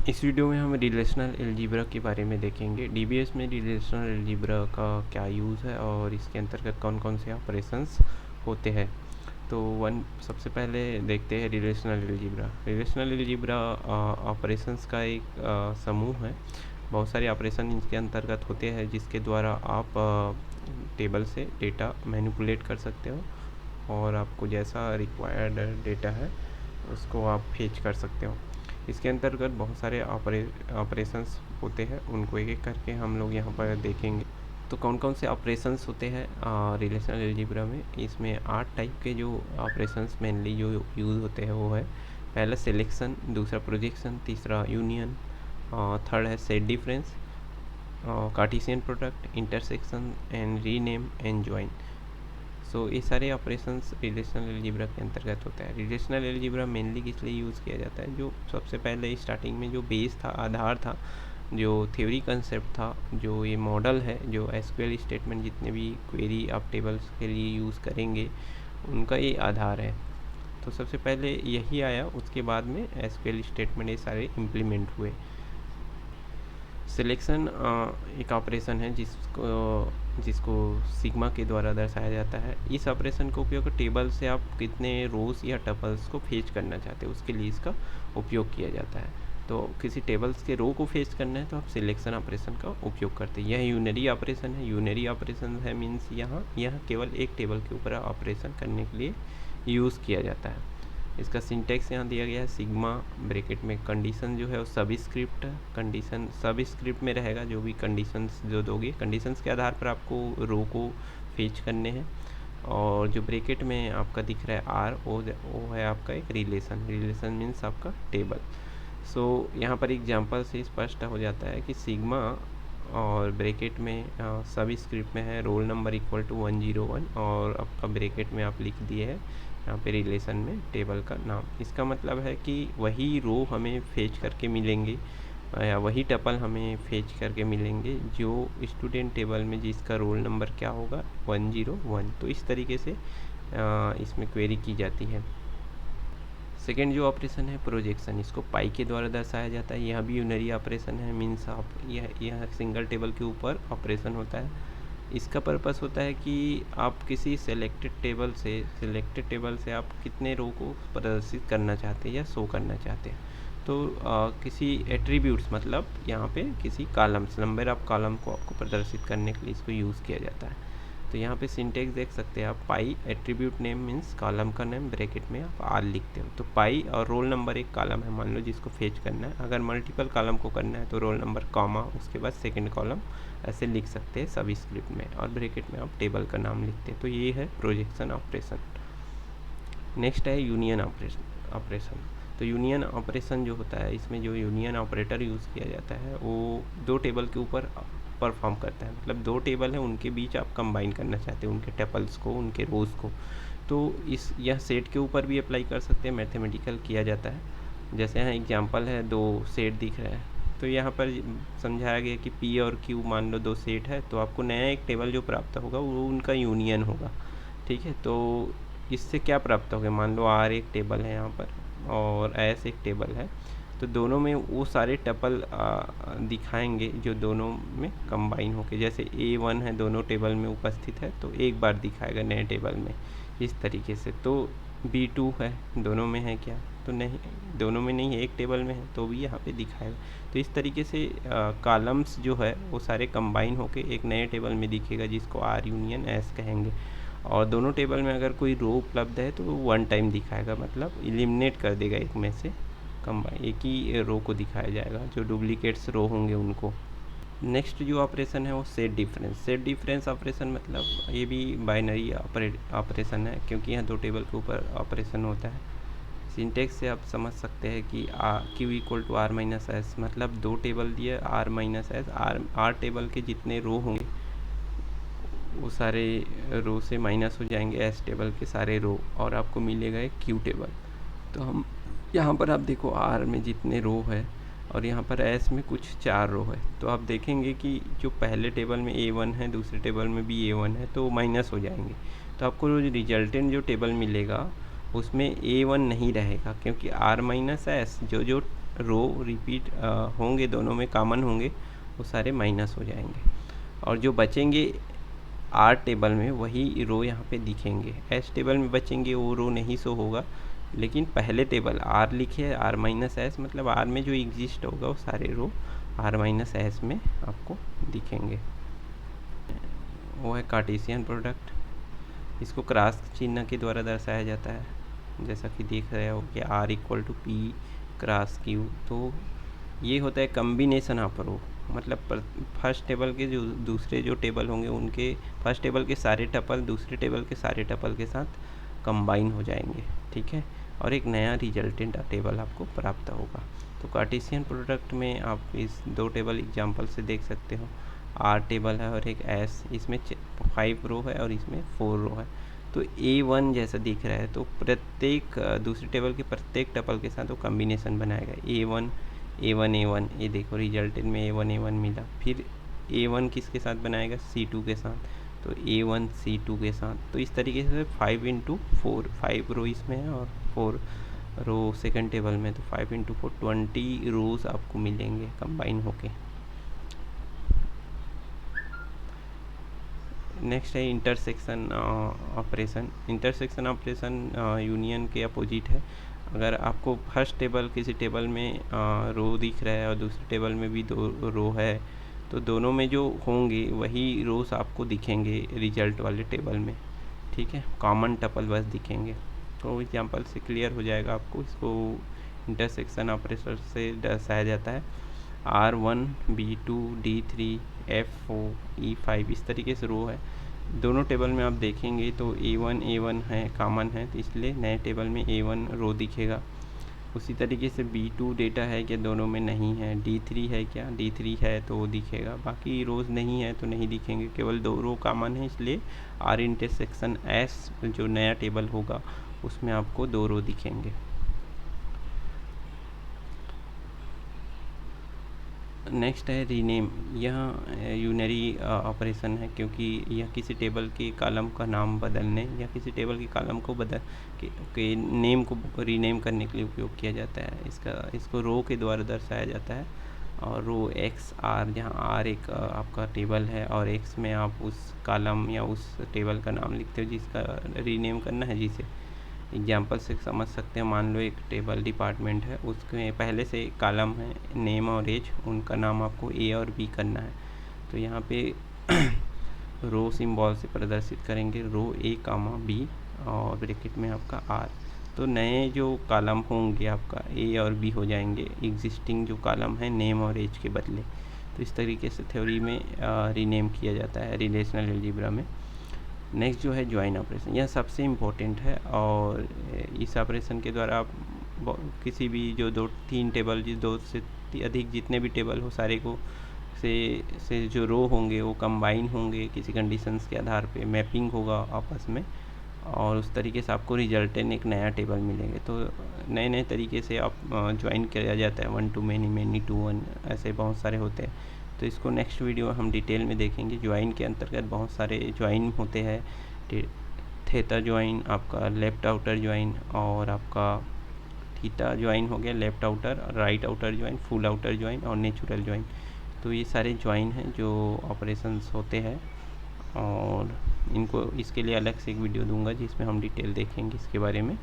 इस वीडियो में हम रिलेशनल अलजेब्रा के बारे में देखेंगे। डीबीएस में रिलेशनल अलजेब्रा का क्या यूज़ है और इसके अंतर्गत कौन कौन से ऑपरेशंस होते हैं। तो सबसे पहले देखते हैं relational algebra. Relational algebra operations का एक समूह है। बहुत सारे ऑपरेशन इसके अंतर्गत होते हैं जिसके द्वारा आप टेबल से डेटा मैनिपुलेट कर सकते हो और आपको जैसा रिक्वायर्ड डेटा है उसको आप फेच कर सकते हो। इसके अंतर्गत बहुत सारे ऑपरेशंस होते हैं, उनको एक एक करके हम लोग यहाँ पर देखेंगे। तो कौन कौन से ऑपरेशंस होते हैं रिलेशनल अलजेब्रा में। इसमें 8 टाइप के जो ऑपरेशंस मेनली जो यूज़ होते हैं वो है पहला सिलेक्शन, दूसरा प्रोजेक्शन, तीसरा यूनियन, थर्ड है set difference, cartesian product, intersection and rename and join. So ये सारे ऑपरेशंस रिलेशनल अलजेब्रा के अंतर्गत होता है। रिलेशनल अलजेब्रा मेनली किस लिए यूज़ किया जाता है, जो सबसे पहले स्टार्टिंग में जो बेस था, आधार था, जो थ्योरी कंसेप्ट था, जो ये मॉडल है, जो एसक्यूएल स्टेटमेंट जितने भी क्वेरी आप टेबल्स के लिए यूज़ करेंगे उनका ये आधार है। तो सबसे पहले यही आया, उसके बाद में एसक्यूएल स्टेटमेंट ये सारे इम्प्लीमेंट हुए। सिलेक्शन एक ऑपरेशन है जिसको सिग्मा के द्वारा दर्शाया जाता है। इस ऑपरेशन का उपयोग टेबल से आप कितने रोज या टपल्स को फेच करना चाहते हैं उसके लिए इसका उपयोग किया जाता है। तो किसी टेबल्स के रो को फेच करना है तो आप सिलेक्शन ऑपरेशन का उपयोग करते हैं। यह यूनरी ऑपरेशन है। यूनरी ऑपरेशन है मीन्स यह केवल एक टेबल के ऊपर ऑपरेशन करने के लिए यूज़ किया जाता है। इसका सिंटेक्स यहाँ दिया गया है, सिग्मा ब्रैकेट में कंडीशन जो है वो सब स्क्रिप्ट कंडीशन सब स्क्रिप्ट में रहेगा। जो भी कंडीशंस जो दोगे, कंडीशंस के आधार पर आपको रो को फेच करने हैं। और जो ब्रैकेट में आपका दिख रहा है आर, वो है आपका एक रिलेशन मीन्स आपका टेबल। सो यहाँ पर एग्जांपल से स्पष्ट हो जाता है कि सिग्मा और ब्रैकेट में सब स्क्रिप्ट में है रोल नंबर इक्वल टू 101 और आपका ब्रैकेट में आप लिख दिए है यहाँ पे रिलेशन में टेबल का नाम। इसका मतलब है कि वही रो हमें फेच करके मिलेंगे या वही टपल हमें फेच करके मिलेंगे जो स्टूडेंट टेबल में जिसका रोल नंबर क्या होगा 101। तो इस तरीके से इसमें क्वेरी की जाती है। सेकेंड जो ऑपरेशन है प्रोजेक्शन, इसको पाई के द्वारा दर्शाया जाता है। यह भी यूनरी ऑपरेशन है मीन्स आप यह सिंगल टेबल के ऊपर ऑपरेशन होता है। इसका पर्पस होता है कि आप किसी सिलेक्टेड टेबल से आप कितने रो को प्रदर्शित करना चाहते हैं या शो करना चाहते हैं। तो किसी एट्रीब्यूट्स मतलब यहाँ पे किसी कॉलम्स नंबर ऑफ कॉलम को आपको प्रदर्शित करने के लिए इसको यूज़ किया जाता है। तो यहाँ पे सिंटेक्स देख सकते हैं आप, पाई एट्रीब्यूट नेम मीन्स कॉलम का नेम, ब्रैकेट में आप आर लिखते हो। तो पाई और रोल नंबर एक कॉलम है मान लो जिसको फेच करना है। अगर मल्टीपल कॉलम को करना है तो रोल नंबर कॉमा उसके बाद सेकंड कॉलम ऐसे लिख सकते हैं सब स्क्रिप्ट में, और ब्रैकेट में आप टेबल का नाम लिखते हैं। तो ये है प्रोजेक्शन ऑपरेशन। नेक्स्ट है यूनियन ऑपरेशन। तो यूनियन ऑपरेशन जो होता है, इसमें जो यूनियन ऑपरेटर यूज़ किया जाता है वो दो टेबल के ऊपर परफॉर्म करता है। मतलब दो टेबल है उनके बीच आप कंबाइन करना चाहते हैं उनके टपल्स को, उनके रोज़ को। तो यह सेट के ऊपर भी अप्लाई कर सकते हैं, मैथमेटिकल किया जाता है। जैसे यहाँ एग्जांपल है, दो सेट दिख रहा है तो यहाँ पर समझाया गया कि पी और क्यू मान लो दो सेट है, तो आपको नया एक टेबल जो प्राप्त होगा वो उनका यूनियन होगा। ठीक है, तो इससे क्या प्राप्त होगा, मान लो आर एक टेबल है यहाँ पर और एस एक टेबल है, तो दोनों में वो सारे टपल दिखाएंगे जो दोनों में कंबाइन होके, जैसे A1 है दोनों टेबल में उपस्थित है तो एक बार दिखाएगा नए टेबल में इस तरीके से। तो B2 है दोनों में है क्या, तो नहीं, दोनों में नहीं है, एक टेबल में है तो भी यहाँ पे दिखाएगा। तो इस तरीके से कॉलम्स जो है वो सारे कंबाइन होके एक नए टेबल में दिखेगा जिसको R यूनियन S कहेंगे। और दोनों टेबल में अगर कोई रो उपलब्ध है तो वो वन टाइम दिखाएगा, मतलब एलिमिनेट कर देगा एक में से, कंबाइन एक ही रो को दिखाया जाएगा, जो डुप्लीकेट्स रो होंगे उनको। नेक्स्ट जो ऑपरेशन है वो सेट डिफरेंस ऑपरेशन, मतलब ये भी बाइनरी ऑपरेशन है क्योंकि यहाँ दो टेबल के ऊपर ऑपरेशन होता है। सिंटेक्स से आप समझ सकते हैं कि Q equal to R minus S, मतलब दो टेबल दिए R minus S, R table के जितने रो होंगे वो सारे रो से माइनस हो जाएंगे एस टेबल के सारे रो और आपको मिलेगा एक क्यू टेबल। तो हम यहाँ पर आप देखो आर में जितने रो है और यहाँ पर एस में कुछ 4 रो है, तो आप देखेंगे कि जो पहले टेबल में A1 है दूसरे टेबल में भी A1 है तो माइनस हो जाएंगे। तो आपको जो रिजल्टेंट जो टेबल मिलेगा उसमें A1 नहीं रहेगा क्योंकि R माइनस एस जो रो रिपीट होंगे, दोनों में कॉमन होंगे, वो सारे माइनस हो जाएंगे और जो बचेंगे आर टेबल में वही रो यहाँ पे दिखेंगे। एस टेबल में बचेंगे वो रो नहीं शो होगा, लेकिन पहले टेबल आर लिखे है, आर माइनस एस, मतलब आर में जो एग्जिस्ट होगा वो सारे रो आर माइनस एस में आपको दिखेंगे। वो है कार्टेशियन प्रोडक्ट, इसको क्रॉस चिन्ह के द्वारा दर्शाया जाता है, जैसा कि देख रहे हो कि R equal to P cross Q. तो ये होता है कम्बिनेशन ऑफ रो, मतलब फर्स्ट टेबल के जो दूसरे जो टेबल होंगे उनके फर्स्ट टेबल के सारे टपल दूसरे टेबल के सारे टपल के साथ कंबाइन हो जाएंगे, ठीक है, और एक नया रिजल्टेंट टेबल आपको प्राप्त होगा। तो कार्टेशियन प्रोडक्ट में आप इस दो टेबल एग्जांपल से देख सकते हो, आर टेबल है और एक एस, इसमें 5 रो है और इसमें 4 रो है। तो A1 जैसा दिख रहा है, तो प्रत्येक दूसरे टेबल के प्रत्येक टपल के साथ वो कम्बिनेशन बनाएगा, A1 A1 A1, ये देखो रिजल्टेंट में A1 A1 मिला। फिर A1 किसके साथ बनाएगा, C2 के साथ, तो A1 C2 के साथ। तो इस तरीके से 5 इंटू 4, 5 रो इसमें है और 4 रो सेकंड टेबल में, तो 5 इंटू 4 20 रोज आपको मिलेंगे कंबाइन होके। नेक्स्ट है intersection operation. Intersection operation union के अपोजिट है। अगर आपको फर्स्ट टेबल किसी टेबल में रो दिख रहा है और दूसरे टेबल में भी 2 रो है, तो दोनों में जो होंगे वही रोज आपको दिखेंगे रिजल्ट वाले टेबल में, ठीक है, कॉमन टपल बस दिखेंगे। तो एग्जांपल से क्लियर हो जाएगा आपको, इसको इंटरसेक्शन ऑपरेशन से दर्शाया जाता है। R1 B2 D3 F4 E5 इस तरीके से रो है। दोनों टेबल में आप देखेंगे तो A1 है, कॉमन है, तो इसलिए नए टेबल में A1 रो दिखेगा। उसी तरीके से B2 डेटा है क्या, दोनों में नहीं है। D3 है क्या, D3 है तो वो दिखेगा, बाकी रोज़ नहीं है तो नहीं दिखेंगे, केवल 2 रो कॉमन है, इसलिए R इंटरसेक्शन S जो नया टेबल होगा उसमें आपको 2 रो दिखेंगे। नेक्स्ट है रीनेम। यह यूनरी ऑपरेशन है, क्योंकि यह किसी टेबल के कॉलम का नाम बदलने या किसी टेबल के कॉलम को बदल के नेम को रीनेम करने के लिए उपयोग किया जाता है। इसको रो के द्वारा दर्शाया जाता है, और रो एक्स आर, जहाँ आर एक आपका टेबल है और एक्स में आप उस कॉलम या उस टेबल का नाम लिखते हो जिसका रीनेम करना है। जिसे एग्जाम्पल से समझ सकते हैं, मान लो एक टेबल डिपार्टमेंट है, उसके पहले से कॉलम है नेम और एज, उनका नाम आपको ए और बी करना है। तो यहाँ पे रो सिंबल से प्रदर्शित करेंगे रो ए कामा बी और ब्रैकेट में आपका आर। तो नए जो कॉलम होंगे आपका ए और बी हो जाएंगे एग्जिस्टिंग जो कॉलम है नेम और एज के बदले। तो इस तरीके से थ्योरी में रीनेम किया जाता है रिलेशनल अलजेब्रा में। नेक्स्ट जो है ज्वाइन ऑपरेशन, यह सबसे इम्पोर्टेंट है, और इस ऑपरेशन के द्वारा आप किसी भी जो 2-3 टेबल, 2 से अधिक जितने भी टेबल हो सारे को से जो रो होंगे वो कंबाइन होंगे किसी कंडीशंस के आधार पे, मैपिंग होगा आपस में, और उस तरीके से आपको रिजल्टेंट एक नया टेबल मिलेंगे। तो नए नए तरीके से आप ज्वाइन किया जाता है, 1 to many, many to 1, ऐसे बहुत सारे होते हैं। तो इसको नेक्स्ट वीडियो हम डिटेल में देखेंगे। ज्वाइन के अंतर्गत बहुत सारे ज्वाइन होते हैं, थीटा ज्वाइन, आपका लेफ्ट आउटर ज्वाइन, और आपका थीटा ज्वाइन हो गया left outer, right outer join, full outer join और नेचुरल ज्वाइन। तो ये सारे ज्वाइन हैं जो ऑपरेशंस होते हैं, और इनको इसके लिए अलग से एक वीडियो दूंगा जिसमें हम डिटेल देखेंगे इसके बारे में।